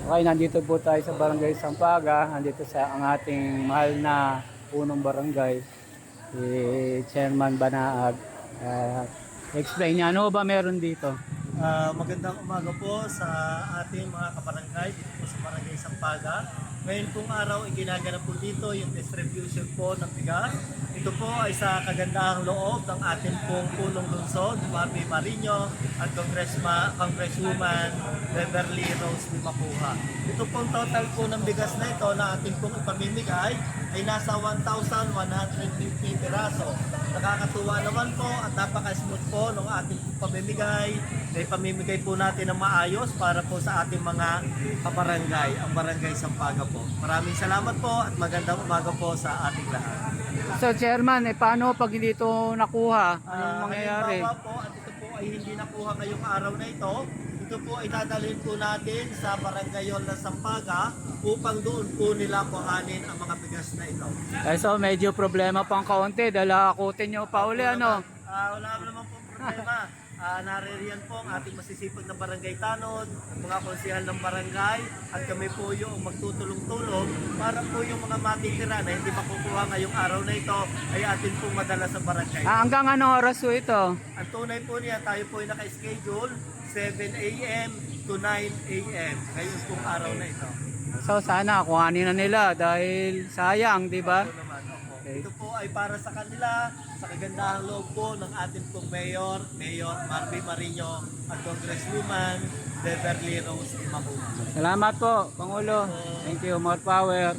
Okay, nandito po tayo sa Barangay Sampaga. Nandito sa ang ating mahal na punong barangay, si Chairman Banaag. Explain niya, ano ba meron dito? Magandang umaga po sa ating mga kabarangay dito po sa Barangay Sampaga. Ngayon pong araw, iginaganap po dito yung distribution po ng bigas. Ito po ay sa kagandahang loob ng ating pong punong lungsod, Marby Marino at Congresswoman Beverly Rose Limacuha. Ito pong total po ng bigas na ito na ating pong ipamimigay ay nasa 1,150 piraso. Nakakatuwa naman po at napaka-smooth po ng ating pamimigay. Pamimigay po natin ng maayos para po sa ating mga kabarangay, ang Barangay Sampaga po. Maraming salamat po at magandang umaga po sa ating lahat. So Chairman, paano pag hindi ito nakuha? Anong mangyayari? Halimbawa po, at ito po ay hindi nakuha ngayong araw na ito po ay dadalhin po natin sa Barangay ng Sampaga upang doon po nila kuhanin ang mga bigas na ito. So medyo problema pang kaunti, dalakutin nyo pa uli ano? Wala naman po problema. Naririyan po ang ating masisipag na barangay tanod, mga konsehal ng barangay, at kami po yung magtutulong-tulong para po yung mga matitira na hindi makukuha ngayong araw na ito ay atin pong madala sa barangay. Hanggang anong oras po ito? Ang tunay po niya, tayo po ay naka-schedule 7 a.m. to 9 a.m. ngayon pong araw na ito. So sana kuhanin na nila dahil sayang, di ba? Ito naman, opo. Okay. Ito po ay para sa kanila, sa kagandahang loob po ng ating pong Mayor Marby Marino at Congresswoman Beverly Rose Limacuha. Salamat po, Pangulo. Thank you, more power.